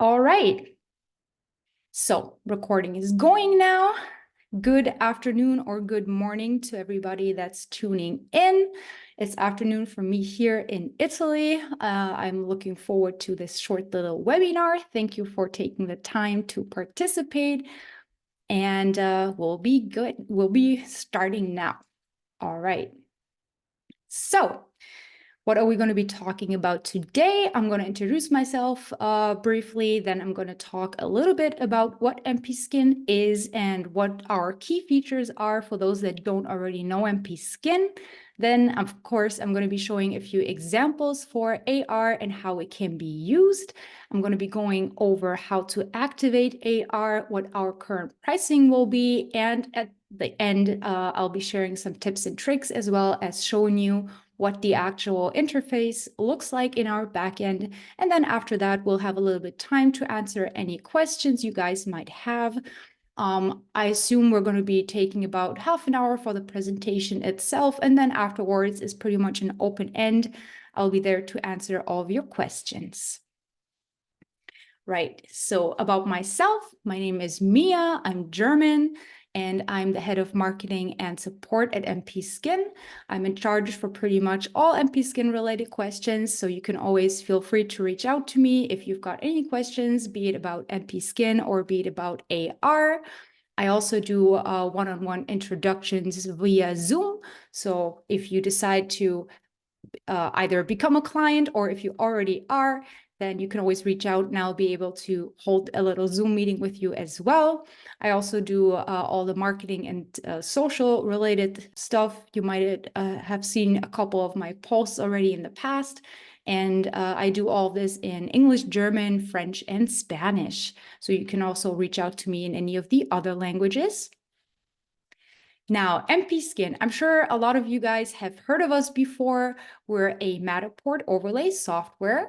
All right. So recording is going now. Good afternoon or good morning to everybody that's tuning in. It's afternoon for me here in Italy. I'm looking forward to this short little webinar. Thank you for taking the time to participate. And we'll be good. We'll be starting now. All right. So what are we going to be talking about today? I'm going to introduce myself briefly, then I'm going to talk a little bit about what MPskin is and what our key features are for those that don't already know MPskin. Then, of course, I'm going to be showing a few examples for AR and how it can be used. I'm going to be going over how to activate AR, what our current pricing will be, and at the end, I'll be sharing some tips and tricks as well as showing you what the actual interface looks like in our backend. And then after that, we'll have a little bit of time to answer any questions you guys might have. I assume we're going to be taking about half an hour for the presentation itself. And then afterwards is pretty much an open end. I'll be there to answer all of your questions. Right, so about myself, my name is Mia, I'm German, and I'm the head of marketing and support at MPskin. I'm in charge for pretty much all MPskin related questions, so you can always feel free to reach out to me if you've got any questions, be it about MPskin or be it about AR. I also do one-on-one introductions via Zoom, so if you decide to either become a client or if you already are, then you can always reach out and I'll be able to hold a little Zoom meeting with you as well. I also do all the marketing and social related stuff. You might have seen a couple of my posts already in the past. And I do all this in English, German, French, and Spanish. So you can also reach out to me in any of the other languages. Now, MPskin, I'm sure a lot of you guys have heard of us before. We're a Matterport overlay software.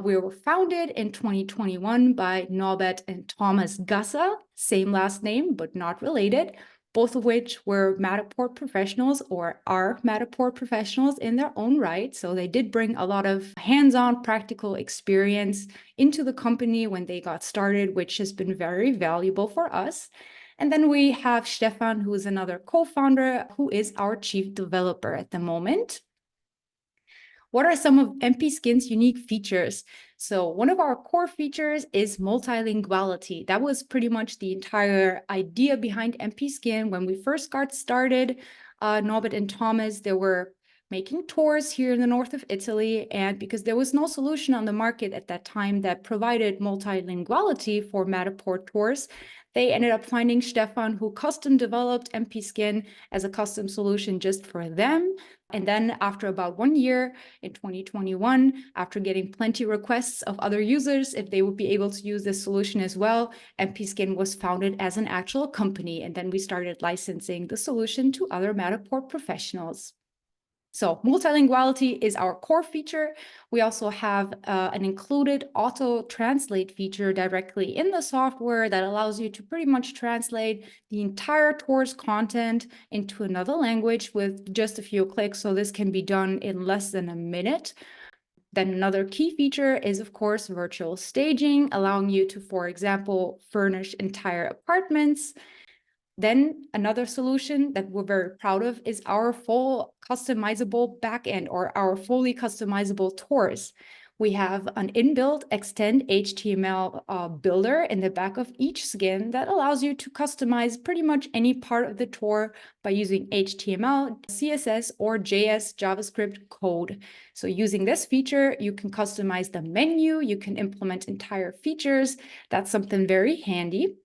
We were founded in 2021 by Norbert and Thomas Gasser, same last name, but not related, both of which were Matterport professionals or are Matterport professionals in their own right. So they did bring a lot of hands-on practical experience into the company when they got started, which has been very valuable for us. And then we have Stefan, who is another co-founder, who is our chief developer at the moment. What are some of MPskin's unique features? So one of our core features is multilinguality. That was pretty much the entire idea behind MPskin. When we first got started, Norbert and Thomas, they were making tours here in the north of Italy. And because there was no solution on the market at that time that provided multilinguality for Matterport tours, they ended up finding Stefan, who custom developed MPskin as a custom solution just for them. And then after about 1 year in 2021, after getting plenty requests of other users if they would be able to use this solution as well, MPskin was founded as an actual company. And then we started licensing the solution to other Matterport professionals. So multilinguality is our core feature. We also have an included auto translate feature directly in the software that allows you to pretty much translate the entire tour's content into another language with just a few clicks. So this can be done in less than a minute. Then another key feature is, of course, virtual staging, allowing you to, for example, furnish entire apartments. Then another solution that we're very proud of is our full customizable backend or our fully customizable tours. We have an inbuilt extend HTML builder in the back of each skin that allows you to customize pretty much any part of the tour by using HTML, CSS, or JS JavaScript code. So using this feature, you can customize the menu, you can implement entire features. That's something very handy.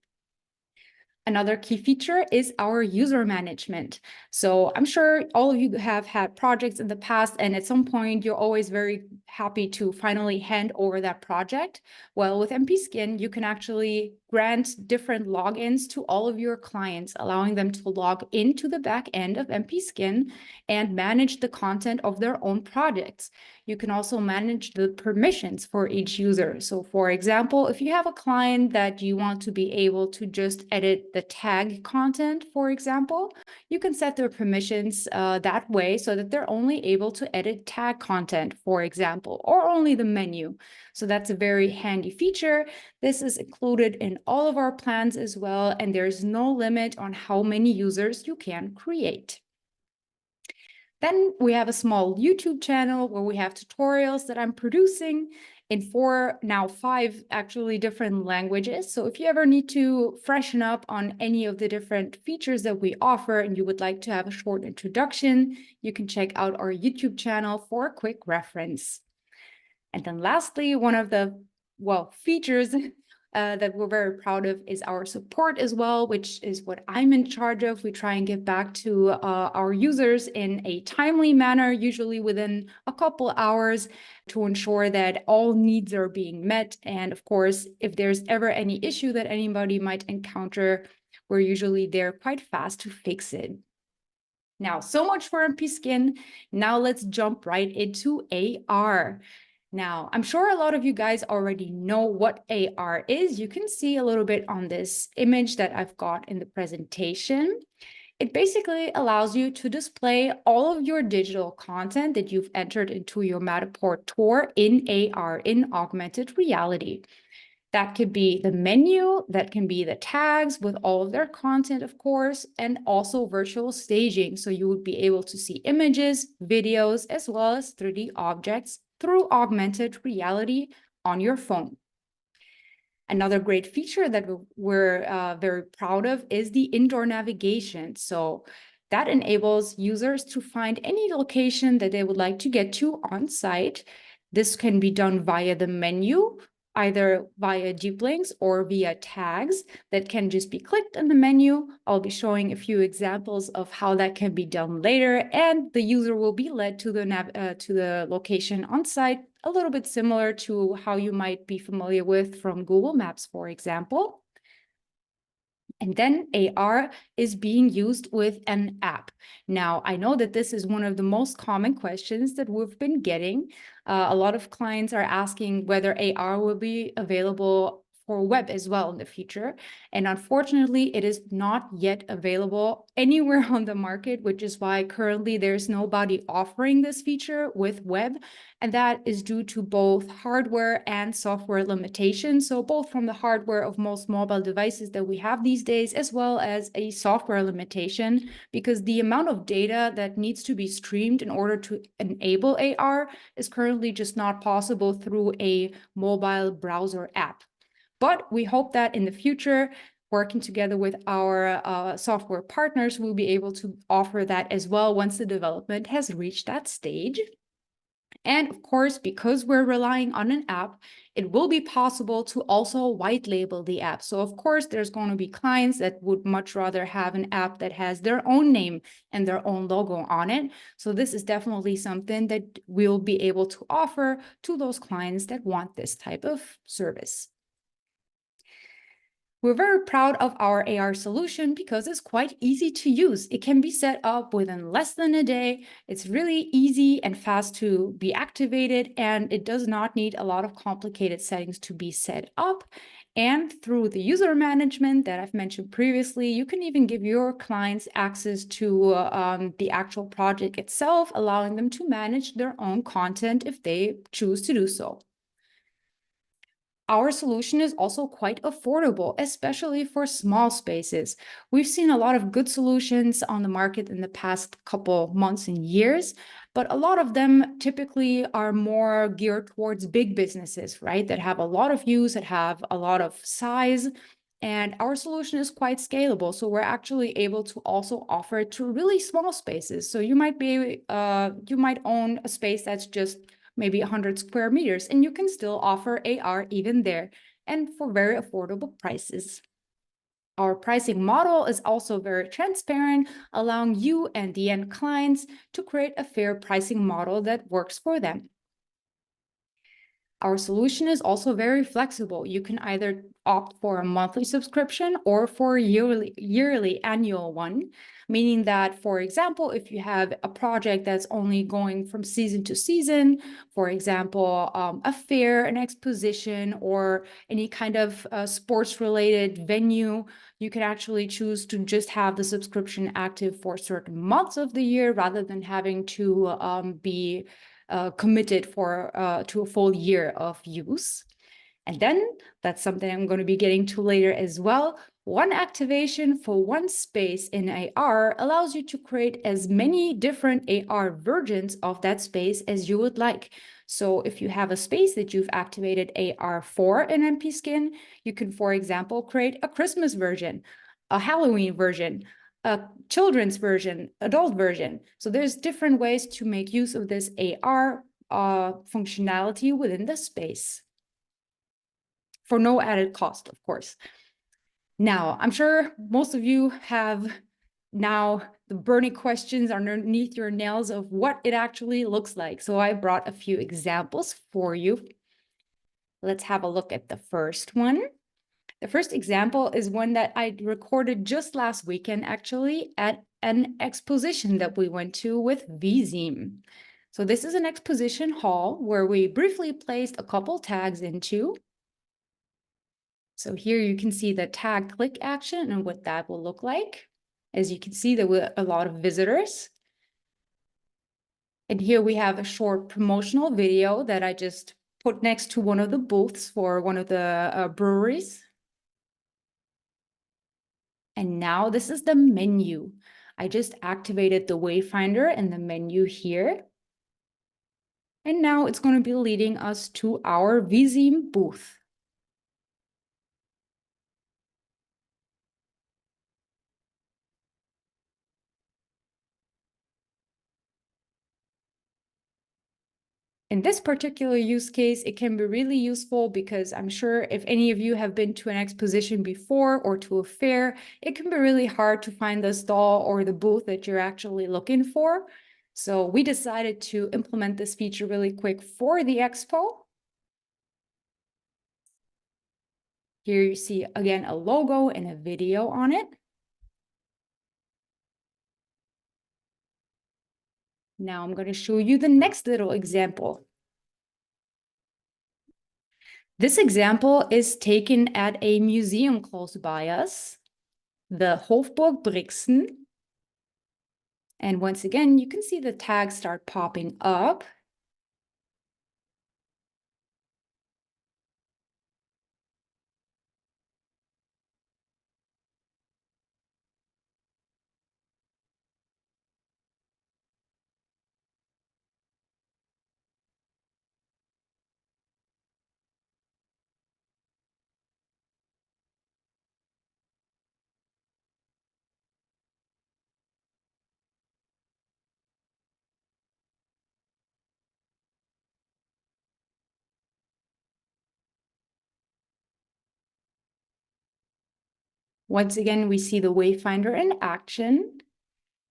Another key feature is our user management. So I'm sure all of you have had projects in the past, and at some point, you're always very happy to finally hand over that project. Well, with MPskin, you can actually grant different logins to all of your clients, allowing them to log into the back end of MPskin and manage the content of their own projects. you can also manage the permissions for each user. So for example, if you have a client that you want to be able to just edit the tag content, for example, you can set their permissions that way so that they're only able to edit tag content, for example, or only the menu. So that's a very handy feature. This is included in all of our plans as well, and there's no limit on how many users you can create. Then we have a small YouTube channel where we have tutorials that I'm producing in 4, now 5 actually different languages. So if you ever need to freshen up on any of the different features that we offer and you would like to have a short introduction, you can check out our YouTube channel for a quick reference. And then lastly, one of the, features that we're very proud of is our support as well, which is what I'm in charge of. We try and give back to our users in a timely manner, usually within a couple hours, to ensure that all needs are being met. And of course, if there's ever any issue that anybody might encounter, we're usually there quite fast to fix it. Now, so much for MPskin. Now let's jump right into AR. Now, I'm sure a lot of you guys already know what AR is. You can see a little bit on this image that I've got in the presentation. It basically allows you to display all of your digital content that you've entered into your Matterport tour in AR, in augmented reality. That could be the menu, that can be the tags with all of their content, of course, and also virtual staging. So you would be able to see images, videos, as well as 3D objects through augmented reality on your phone. Another great feature that we're very proud of is the indoor navigation. So that enables users to find any location that they would like to get to on site. This can be done via the menu, either via deep links or via tags that can just be clicked in the menu. I'll be showing a few examples of how that can be done later, and the user will be led to the location on site, a little bit similar to how you might be familiar with from Google Maps, for example. And then AR is being used with an app. Now, I know that this is one of the most common questions that we've been getting. A lot of clients are asking whether AR will be available for web as well in the future. And unfortunately, it is not yet available anywhere on the market, which is why currently there's nobody offering this feature with web. And that is due to both hardware and software limitations. So both from the hardware of most mobile devices that we have these days, as well as a software limitation, because the amount of data that needs to be streamed in order to enable AR is currently just not possible through a mobile browser app. But we hope that in the future, working together with our software partners, we'll be able to offer that as well once the development has reached that stage. And of course, because we're relying on an app, it will be possible to also white label the app. So of course, there's going to be clients that would much rather have an app that has their own name and their own logo on it. So this is definitely something that we'll be able to offer to those clients that want this type of service. We're very proud of our AR solution because it's quite easy to use. It can be set up within less than a day. It's really easy and fast to be activated, and it does not need a lot of complicated settings to be set up. And through the user management that I've mentioned previously, you can even give your clients access to the actual project itself, allowing them to manage their own content if they choose to do so. Our solution is also quite affordable, especially for small spaces. We've seen a lot of good solutions on the market in the past couple months and years, but a lot of them typically are more geared towards big businesses, right? That have a lot of use, that have a lot of size. And our solution is quite scalable. So we're actually able to also offer it to really small spaces. So you might own a space that's just maybe 100 square meters, and you can still offer AR even there, and for very affordable prices. Our pricing model is also very transparent, allowing you and the end clients to create a fair pricing model that works for them. Our solution is also very flexible. You can either opt for a monthly subscription or for a yearly annual one, meaning that, for example, if you have a project that's only going from season to season, for example, a fair, an exposition, or any kind of sports-related venue, you can actually choose to just have the subscription active for certain months of the year rather than having to be committed to a full year of use. And then that's something I'm going to be getting to later as well. One activation for one space in AR allows you to create as many different AR versions of that space as you would like. So if you have a space that you've activated AR for in MPskin, you can, for example, create a Christmas version, a Halloween version, a children's version, adult version. So there's different ways to make use of this AR functionality within the space for no added cost, of course. Now, I'm sure most of you have now the burning questions underneath your nails of what it actually looks like. So I brought a few examples for you. Let's have a look at the first one. The first example is one that I recorded just last weekend, actually, at an exposition that we went to with VZeam. So this is an exposition hall where we briefly placed a couple tags into. So here you can see the tag click action and what that will look like. As you can see, there were a lot of visitors. And here we have a short promotional video that I just put next to one of the booths for one of the breweries. And now this is the menu. I just activated the Wayfinder in the menu here. And now it's going to be leading us to our VZeam booth. In this particular use case, it can be really useful because I'm sure if any of you have been to an exposition before or to a fair, it can be really hard to find the stall or the booth that you're actually looking for. So we decided to implement this feature really quick for the expo. Here you see, again, a logo and a video on it. Now I'm going to show you the next little example. This example is taken at a museum close by us, the Hofburg Brixen. And once again, you can see the tags start popping up. Once again, we see the Wayfinder in action.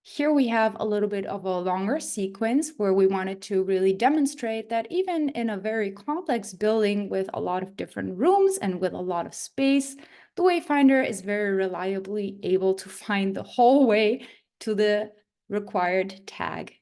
Here we have a little bit of a longer sequence where we wanted to really demonstrate that even in a very complex building with a lot of different rooms and with a lot of space, the Wayfinder is very reliably able to find the whole way to the required tag.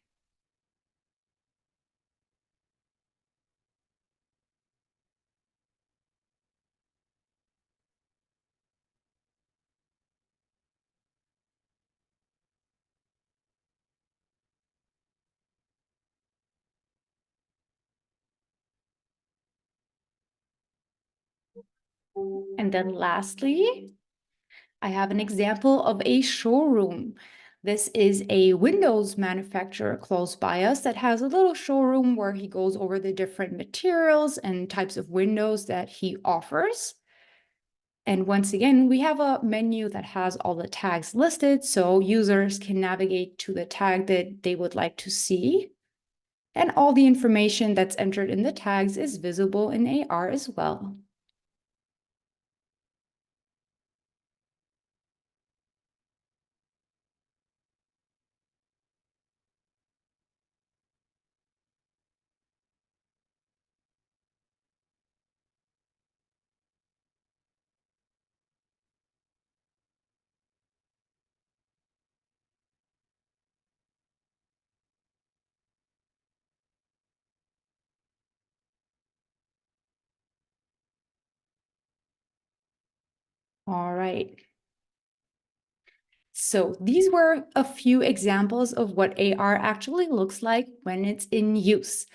And then lastly, I have an example of a showroom. This is a Windows manufacturer close by us that has a little showroom where he goes over the different materials and types of windows that he offers. And once again, we have a menu that has all the tags listed so users can navigate to the tag that they would like to see. And all the information that's entered in the tags is visible in AR as well. All right. So these were a few examples of what AR actually looks like when it's in use.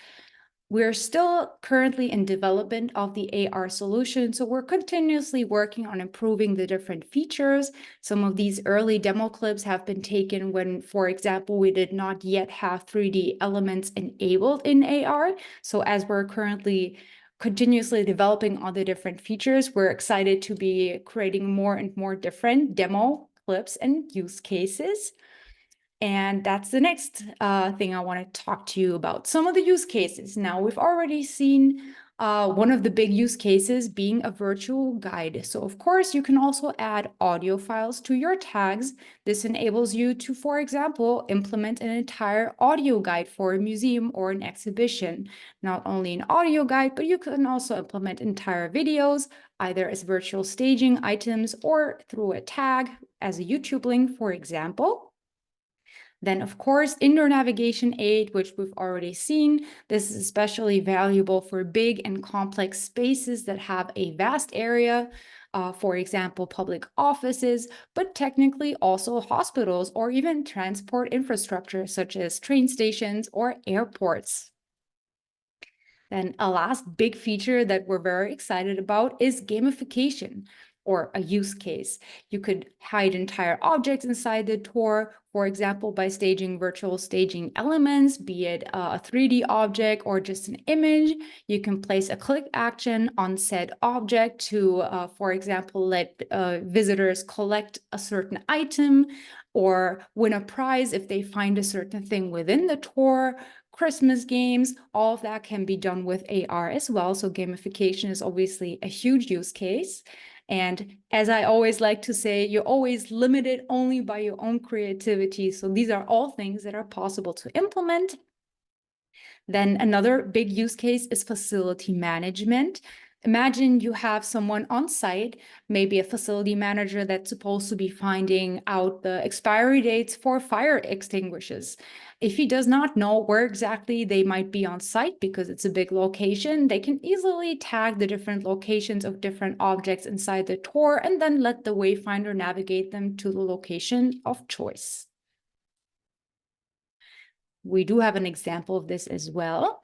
We're still currently in development of the AR solution, so we're continuously working on improving the different features. Some of these early demo clips have been taken when, for example, we did not yet have 3D elements enabled in AR. So as we're currently continuously developing all the different features, we're excited to be creating more and more different demo clips and use cases. And that's the next thing I want to talk to you about. Some of the use cases. Now, we've already seen one of the big use cases being a virtual guide. So, of course, you can also add audio files to your tags. This enables you to, for example, implement an entire audio guide for a museum or an exhibition. Not only an audio guide, but you can also implement entire videos, either as virtual staging items or through a tag as a YouTube link, for example. Then, of course, indoor navigation aid, which we've already seen. This is especially valuable for big and complex spaces that have a vast area, for example, public offices, but technically also hospitals or even transport infrastructure, such as train stations or airports. Then a last big feature that we're very excited about is gamification, or a use case. You could hide entire objects inside the tour, for example, by staging virtual staging elements, be it a 3D object or just an image. You can place a click action on said object to, for example, let visitors collect a certain item or win a prize if they find a certain thing within the tour. Christmas games, all of that can be done with AR as well. So gamification is obviously a huge use case. And as I always like to say, you're always limited only by your own creativity. So these are all things that are possible to implement. Then another big use case is facility management. Imagine you have someone on site, maybe a facility manager that's supposed to be finding out the expiry dates for fire extinguishers. If he does not know where exactly they might be on site because it's a big location, they can easily tag the different locations of different objects inside the tour and then let the wayfinder navigate them to the location of choice. We do have an example of this as well.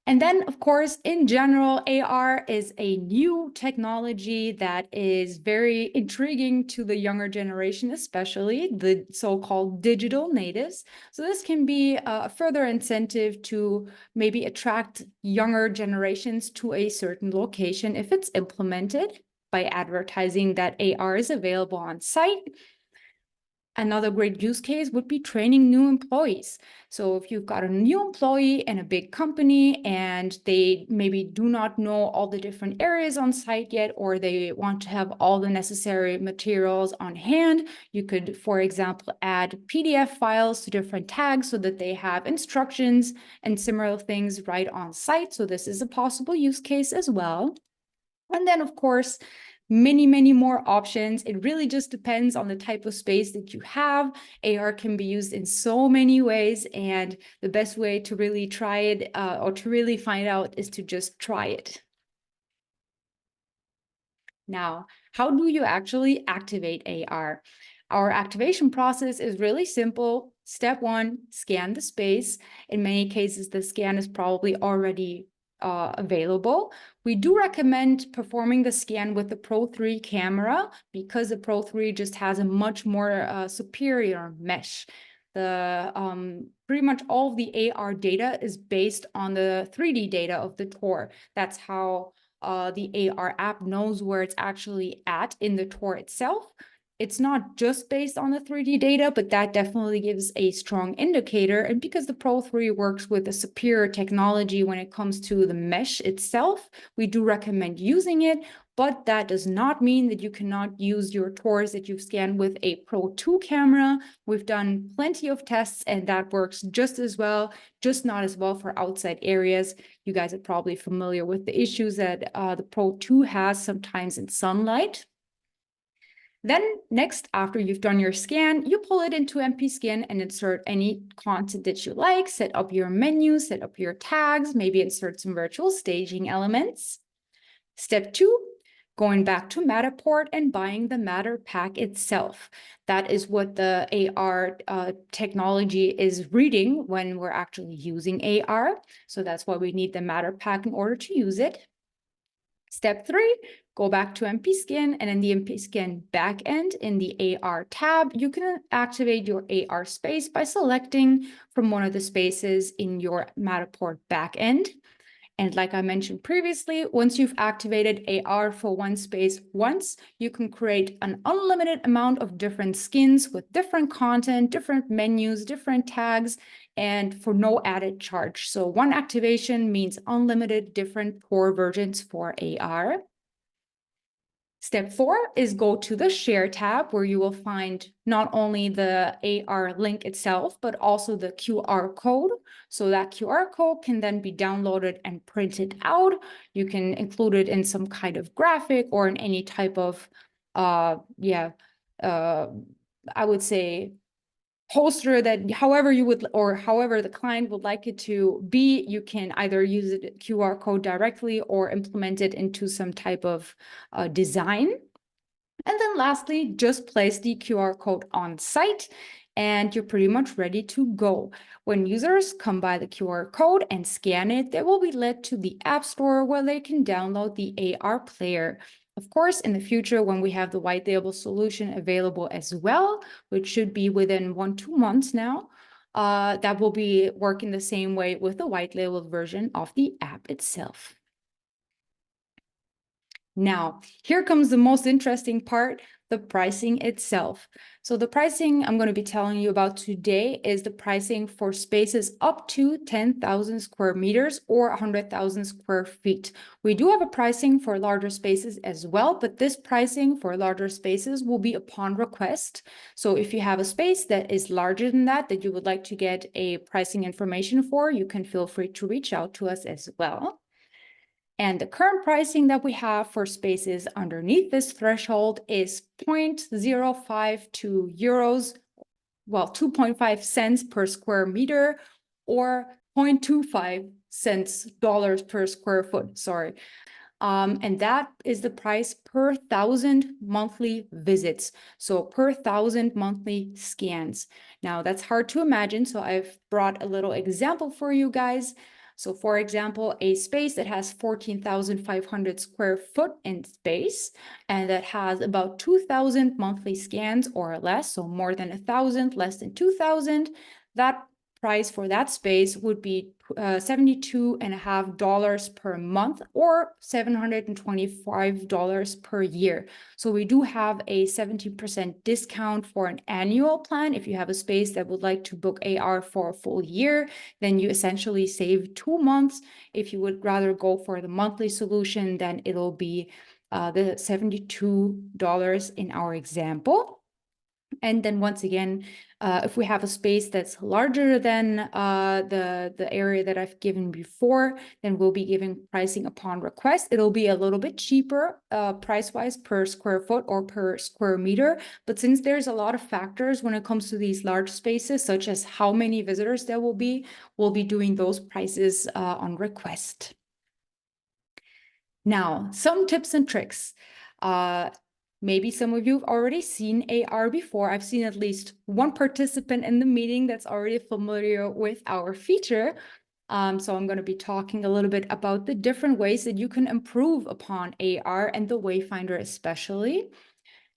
And then, of course, in general, AR is a new technology that is very intriguing to the younger generation, especially the so-called digital natives. So this can be a further incentive to maybe attract younger generations to a certain location if it's implemented by advertising that AR is available on site. Another great use case would be training new employees. So if you've got a new employee in a big company and they maybe do not know all the different areas on site yet, or they want to have all the necessary materials on hand, you could, for example, add PDF files to different tags so that they have instructions and similar things right on site. So this is a possible use case as well. And then, of course, many more options. It really just depends on the type of space that you have. AR can be used in so many ways, and the best way to really try it or to really find out is to just try it. Now, how do you actually activate AR? Our activation process is really simple. Step one, scan the space. In many cases, the scan is probably already available. We do recommend performing the scan with the Pro 3 camera because the Pro 3 just has a much more superior mesh. Pretty much all of the AR data is based on the 3D data of the tour. That's how the AR app knows where it's actually at in the tour itself. It's not just based on the 3D data, but that definitely gives a strong indicator. And because the Pro 3 works with a superior technology when it comes to the mesh itself, we do recommend using it. But that does not mean that you cannot use your tours that you've scanned with a Pro 2 camera. We've done plenty of tests and that works just as well, just not as well for outside areas. You guys are probably familiar with the issues that the Pro 2 has sometimes in sunlight. Then next, after you've done your scan, you pull it into MPskin and insert any content that you like, set up your menu, set up your tags, maybe insert some virtual staging elements. Step two, going back to Matterport and buying the Matter pack itself. That is what the AR technology is reading when we're actually using AR. So that's why we need the Matter pack in order to use it. Step 3, go back to MPskin, and in the MPskin backend in the AR tab, you can activate your AR space by selecting from one of the spaces in your Matterport backend. And like I mentioned previously, once you've activated AR for one space once, you can create an unlimited amount of different skins with different content, different menus, different tags, and for no added charge. So one activation means unlimited different core versions for AR. Step 4 is go to the Share tab, where you will find not only the AR link itself, but also the QR code. So that QR code can then be downloaded and printed out. You can include it in some kind of graphic or in any type of, I would say, poster that however you would, or however the client would like it to be. You can either use the QR code directly or implement it into some type of design. And then lastly, just place the QR code on site and you're pretty much ready to go. When users come by the QR code and scan it, they will be led to the App Store where they can download the AR player. Of course, in the future, when we have the white label solution available as well, which should be within 1-2 months now, that will be working the same way with the white label version of the app itself. Now, here comes the most interesting part, the pricing itself. So the pricing I'm going to be telling you about today is the pricing for spaces up to 10,000 square meters or 100,000 square feet. We do have a pricing for larger spaces as well, but this pricing for larger spaces will be upon request. So if you have a space that is larger than that you would like to get a pricing information for, you can feel free to reach out to us as well. And the current pricing that we have for spaces underneath this threshold is 0.052 euros, well, 2.5 cents per square meter, or 0.25 cents dollars per square foot, sorry. And that is the price per 1,000 monthly visits. So per 1,000 monthly scans. Now that's hard to imagine, so I've brought a little example for you guys. So for example, a space that has 14,500 square foot in space and that has about 2,000 monthly scans or less, so more than 1,000, less than 2,000, that price for that space would be $72.50 per month or $725 per year. So we do have a 70% discount for an annual plan. If you have a space that would like to book AR for a full year, then you essentially save 2 months. If you would rather go for the monthly solution, then it'll be the $72 in our example. And then once again, if we have a space that's larger than the area that I've given before, then we'll be giving pricing upon request. It'll be a little bit cheaper price-wise per square foot or per square meter. But since there's a lot of factors when it comes to these large spaces, such as how many visitors there will be, we'll be doing those prices on request. Now, some tips and tricks. Maybe some of you have already seen AR before. I've seen at least one participant in the meeting that's already familiar with our feature. So I'm going to be talking a little bit about the different ways that you can improve upon AR and the Wayfinder especially.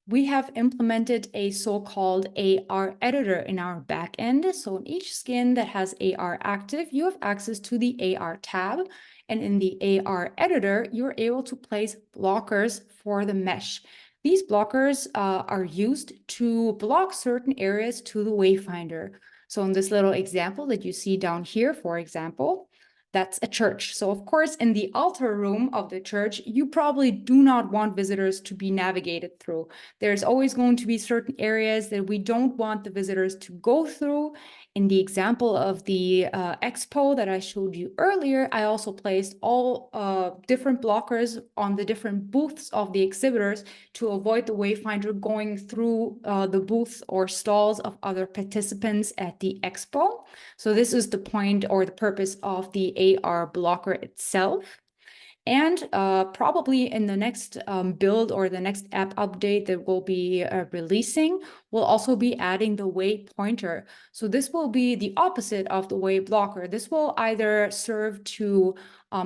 We have implemented a so-called AR editor in our backend. So in each skin that has AR active, you have access to the AR tab. And in the AR editor, you're able to place blockers for the mesh. These blockers are used to block certain areas to the Wayfinder. So in this little example that you see down here, for example, that's a church. So of course, in the altar room of the church, you probably do not want visitors to be navigated through. There's always going to be certain areas that we don't want the visitors to go through. In the example of the expo that I showed you earlier, I also placed all different blockers on the different booths of the exhibitors to avoid the Wayfinder going through the booths or stalls of other participants at the expo. So this is the point or the purpose of the AR blocker itself. And probably in the next build or the next app update that we'll be releasing, we'll also be adding the way pointer. So this will be the opposite of the way blocker. This will either serve to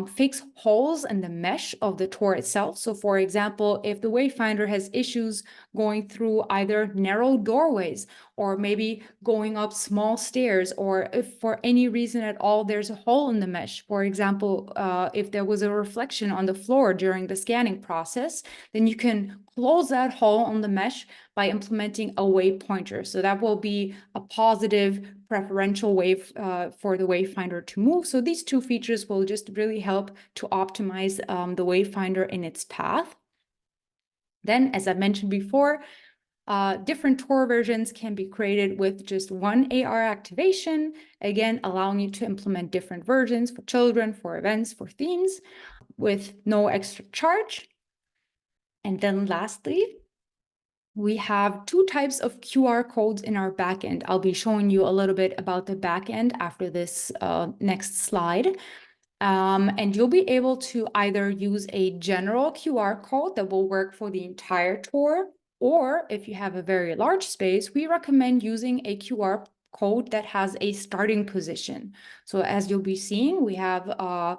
fix holes in the mesh of the tour itself. So for example, if the wayfinder has issues going through either narrow doorways or maybe going up small stairs, or if for any reason at all there's a hole in the mesh, for example, if there was a reflection on the floor during the scanning process, then you can close that hole on the mesh by implementing a way pointer. So that will be a positive preferential way for the wayfinder to move. So these two features will just really help to optimize the wayfinder in its path. Then, as I mentioned before, different tour versions can be created with just one AR activation, again, allowing you to implement different versions for children, for events, for themes, with no extra charge. And then lastly, we have two types of QR codes in our backend. I'll be showing you a little bit about the backend after this next slide. And you'll be able to either use a general QR code that will work for the entire tour, or if you have a very large space, we recommend using a QR code that has a starting position. So as you'll be seeing, we have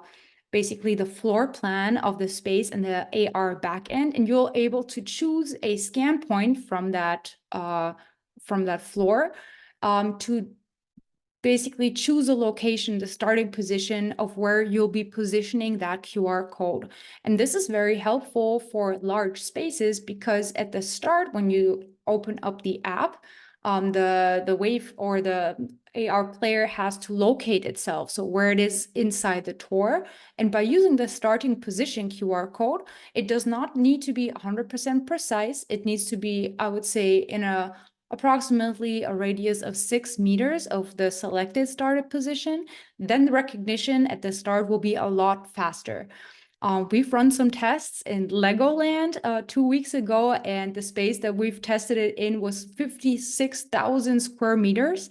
basically the floor plan of the space and the AR backend, and you'll able to choose a scan point from that floor to basically choose a location, the starting position of where you'll be positioning that QR code. And this is very helpful for large spaces because at the start, when you open up the app, the wave or the AR player has to locate itself, so where it is inside the tour. And by using the starting position QR code, it does not need to be 100% precise. It needs to be, I would say, in approximately a radius of 6 meters of the selected started position. Then the recognition at the start will be a lot faster. We've run some tests in Legoland 2 weeks ago, and the space that we've tested it in was 56,000 square meters.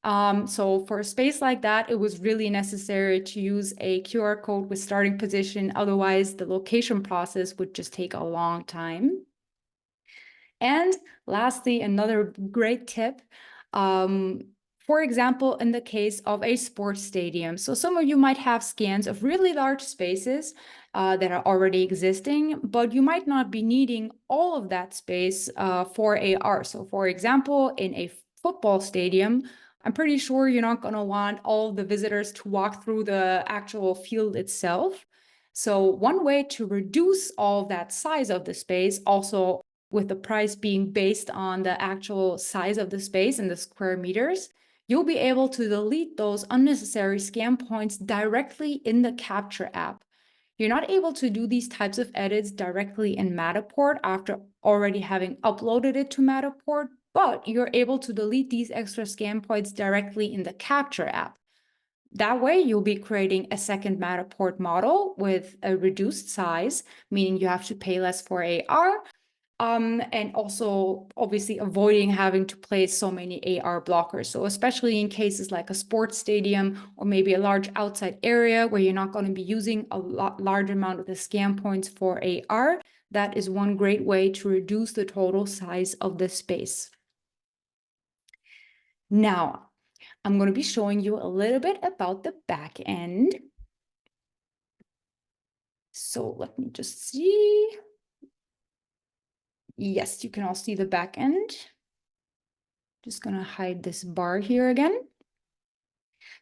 So for a space like that, it was really necessary to use a QR code with starting position. Otherwise, the location process would just take a long time. And lastly, another great tip, for example, in the case of a sports stadium. So some of you might have scans of really large spaces that are already existing, but you might not be needing all of that space for AR. So for example, in a football stadium, I'm pretty sure you're not going to want all the visitors to walk through the actual field itself. So one way to reduce all of that size of the space, also with the price being based on the actual size of the space in the square meters, you'll be able to delete those unnecessary scan points directly in the Capture app. You're not able to do these types of edits directly in Matterport after already having uploaded it to Matterport, but you're able to delete these extra scan points directly in the Capture app. That way, you'll be creating a second Matterport model with a reduced size, meaning you have to pay less for AR, and also obviously avoiding having to place so many AR blockers. So especially in cases like a sports stadium or maybe a large outside area where you're not going to be using a large amount of the scan points for AR, that is one great way to reduce the total size of the space. Now, I'm going to be showing you a little bit about the back end. So let me just see. Yes, you can all see the back end. Just going to hide this bar here again.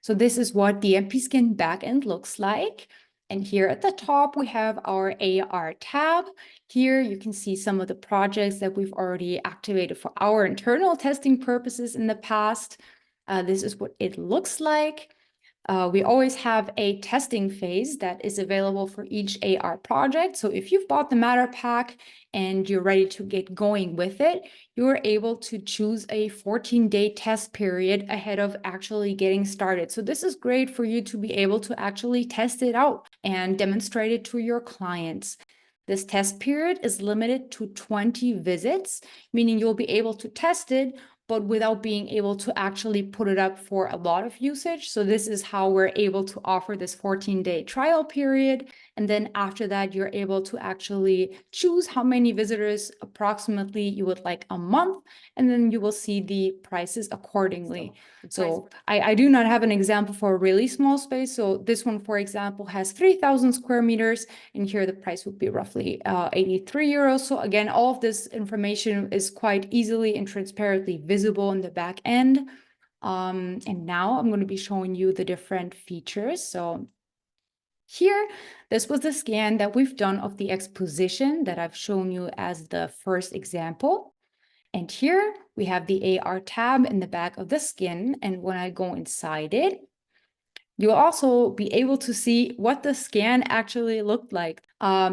So this is what the MPskin backend looks like. And here at the top, we have our AR tab. Here you can see some of the projects that we've already activated for our internal testing purposes in the past. This is what it looks like. We always have a testing phase that is available for each AR project. So if you've bought the Matter Pack and you're ready to get going with it, you're able to choose a 14-day test period ahead of actually getting started. So this is great for you to be able to actually test it out and demonstrate it to your clients. This test period is limited to 20 visits, meaning you'll be able to test it, but without being able to actually put it up for a lot of usage. So this is how we're able to offer this 14-day trial period. And then after that, you're able to actually choose how many visitors approximately you would like a month. And then you will see the prices accordingly. So I do not have an example for a really small space. So this one, for example, has 3,000 square meters. And here the price would be roughly 83 euros. So again, all of this information is quite easily and transparently visible in the back end. And now I'm going to be showing you the different features. So here, this was the scan that we've done of the exposition that I've shown you as the first example. And here we have the AR tab in the back of the skin. And when I go inside it, you'll also be able to see what the scan actually looked like.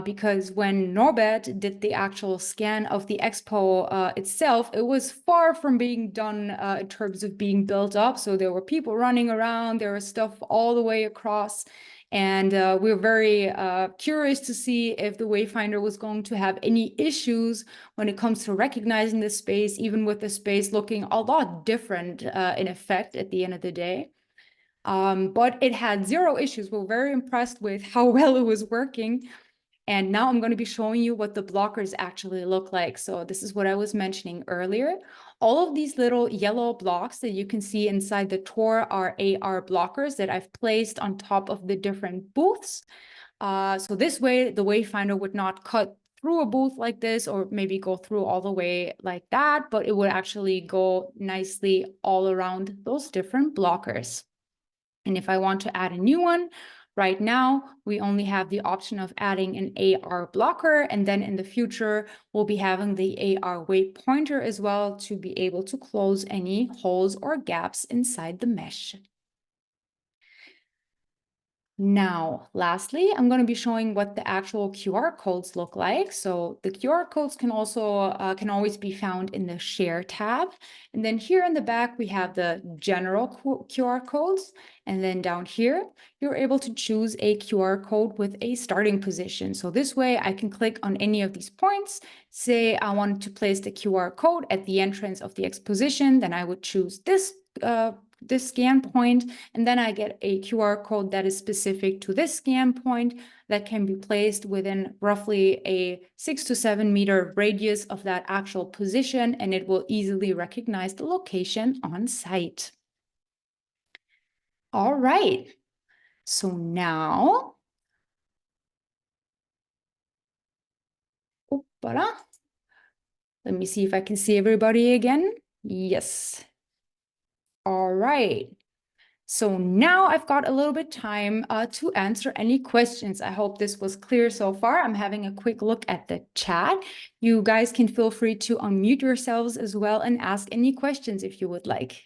Because when Norbert did the actual scan of the expo itself, it was far from being done in terms of being built up. So there were people running around, there was stuff all the way across. And we were very curious to see if the Wayfinder was going to have any issues when it comes to recognizing the space, even with the space looking a lot different in effect at the end of the day. But it had zero issues. We're very impressed with how well it was working. And now I'm going to be showing you what the blockers actually look like. So this is what I was mentioning earlier. All of these little yellow blocks that you can see inside the tour are AR blockers that I've placed on top of the different booths. So this way, the Wayfinder would not cut through a booth like this or maybe go through all the way like that, but it would actually go nicely all around those different blockers. And if I want to add a new one, right now, we only have the option of adding an AR blocker. And then in the future, we'll be having the AR waypointer as well to be able to close any holes or gaps inside the mesh. Now, lastly, I'm going to be showing what the actual QR codes look like. So the QR codes can also can always be found in the Share tab. And then here in the back, we have the general QR codes. And then down here, you're able to choose a QR code with a starting position. So this way I can click on any of these points, say I want to place the QR code at the entrance of the exposition, then I would choose this scan point, and then I get a QR code that is specific to this scan point that can be placed within roughly a 6 to 7 meter radius of that actual position, and it will easily recognize the location on site. All right, so now, let me see if I can see everybody again. Yes. All right. So now I've got a little bit time to answer any questions. I hope this was clear so far. I'm having a quick look at the chat. You guys can feel free to unmute yourselves as well and ask any questions if you would like.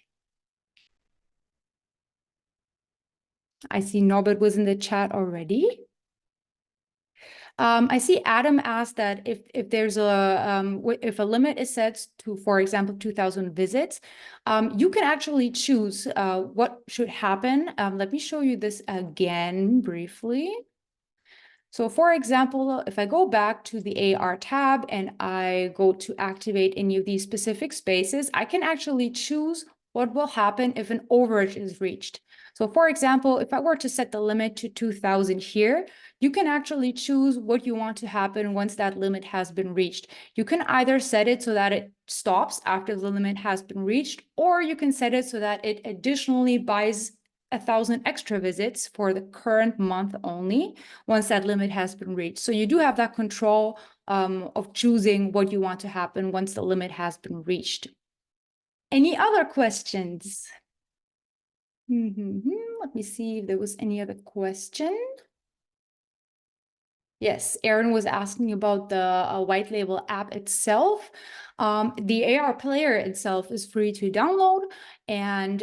I see Norbert was in the chat already. I see Adam asked that if there's if a limit is set to, for example, 2,000 visits, you can actually choose what should happen. Let me show you this again briefly. So for example, if I go back to the AR tab and I go to activate any of these specific spaces, I can actually choose what will happen if an overage is reached. So for example, if I were to set the limit to 2,000 here, you can actually choose what you want to happen once that limit has been reached. You can either set it so that it stops after the limit has been reached, or you can set it so that it additionally buys 1,000 extra visits for the current month only once that limit has been reached. So you do have that control of choosing what you want to happen once the limit has been reached. Any other questions? Let me see if there was any other question. Yes, Aaron was asking about the white label app itself. The AR player itself is free to download, and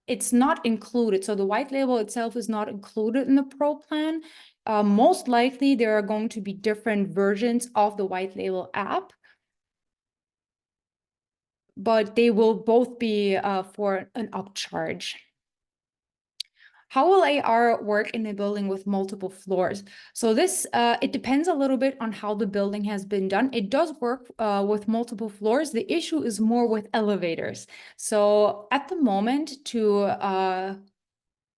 it's not included. So the white label itself is not included in the Pro plan. Most likely, there are going to be different versions of the white label app, but they will both be for an upcharge. How will AR work in a building with multiple floors? So this, it depends a little bit on how the building has been done. It does work with multiple floors. The issue is more with elevators. So at the moment, to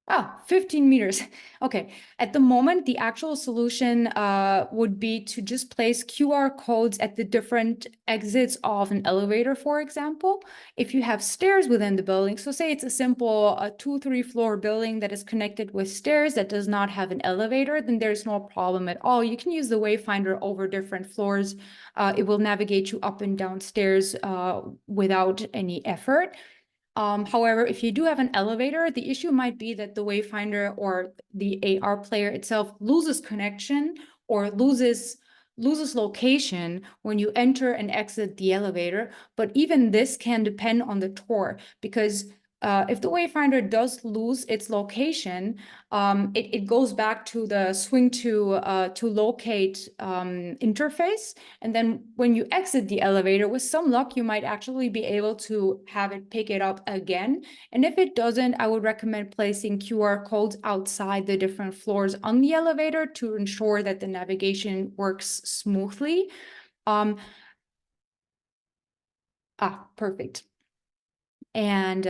Ah, 15 meters. Okay. At the moment, the actual solution would be to just place QR codes at the different exits of an elevator, for example. If you have stairs within the building, so say it's a simple 2-3 floor building that is connected with stairs that does not have an elevator, then there's no problem at all. You can use the Wayfinder over different floors. It will navigate you up and down stairs without any effort. However, if you do have an elevator, the issue might be that the Wayfinder or the AR player itself loses connection or loses location when you enter and exit the elevator. But even this can depend on the tour, because if the Wayfinder does lose its location, it goes back to the swing to locate interface. And then when you exit the elevator, with some luck, you might actually be able to have it pick it up again. And if it doesn't, I would recommend placing QR codes outside the different floors on the elevator to ensure that the navigation works smoothly. Perfect. And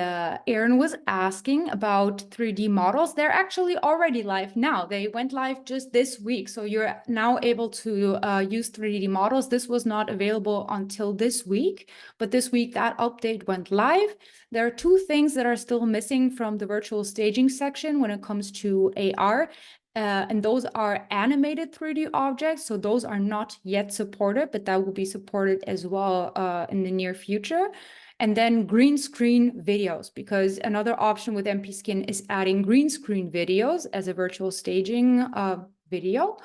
Aaron was asking about 3D models. They're actually already live now. They went live just this week. So you're now able to use 3D models. This was not available until this week, but this week that update went live. There are two things that are still missing from the virtual staging section when it comes to AR. And those are animated 3D objects. So those are not yet supported, but that will be supported as well in the near future. And then green screen videos, because another option with MPskin is adding green screen videos as a virtual staging video.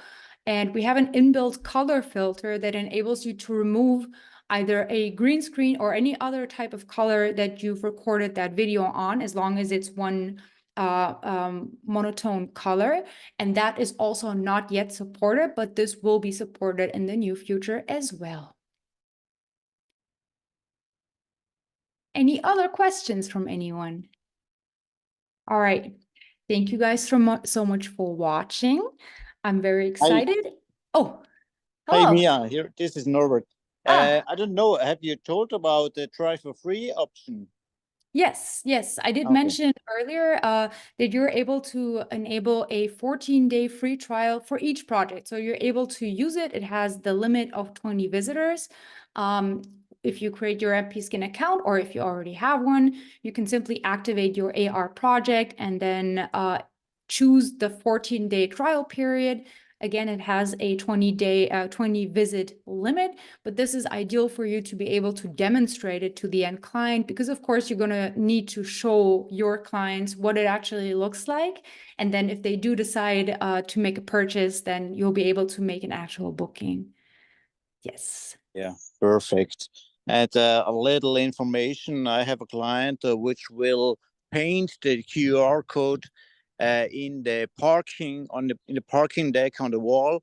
And we have an inbuilt color filter that enables you to remove either a green screen or any other type of color that you've recorded that video on, as long as it's one monotone color. And that is also not yet supported, but this will be supported in the near future as well. Any other questions from anyone? All right. Thank you guys so much for watching. I'm very Hi, excited. Oh, hi hello. Mia. Here, this is Norbert. Ah, I don't know. Have you told about the try for free option? yes. I did Okay. mention earlier that you're able to enable a 14-day free trial for each project. So you're able to use it. It has the limit of 20 visitors. If you create your MPskin account, or if you already have one, you can simply activate your AR project and then choose the 14-day trial period. Again, it has a 20 visit limit, but this is ideal for you to be able to demonstrate it to the end client, because of course you're going to need to show your clients what it actually looks like. And then if they do decide to make a purchase, then you'll be able to make an actual booking. Yes. Yeah, perfect. And a little information. I have a client which will paint the QR code in the parking in the parking deck on the wall,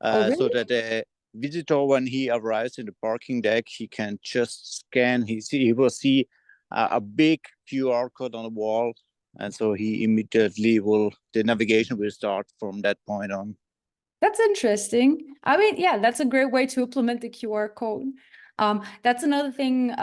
Oh, so really? that the visitor, when he arrives in the parking deck, he can just scan. He will see a big QR code on the wall, and so he immediately will the navigation will start from that point on. That's interesting. I mean, yeah, that's a great way to implement the QR code. That's another thing,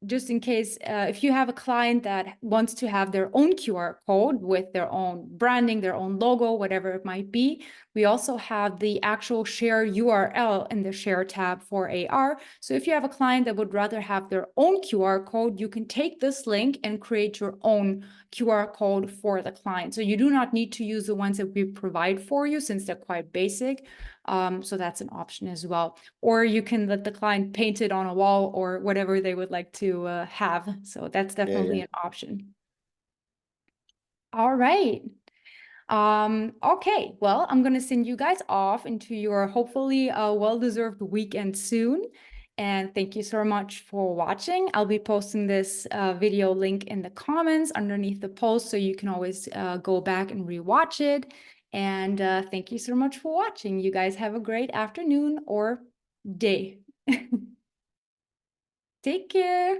just in case if you have a client that wants to have their own QR code with their own branding, their own logo, whatever it might be, we also have the actual share URL in the share tab for AR. So if you have a client that would rather have their own QR code, you can take this link and create your own QR code for the client. So you do not need to use the ones that we provide for you, since they're quite basic. So that's an option as well. Or you can let the client paint it on a wall or whatever they would like to have. So that's Yeah, yeah. definitely an option. All right. Okay, well, I'm gonna send you guys off into your hopefully well-deserved weekend soon. And thank you so much for watching. I'll be posting this video link in the comments underneath the post, so you can always go back and rewatch it. And thank you so much for watching. You guys have a great afternoon or day. Take care.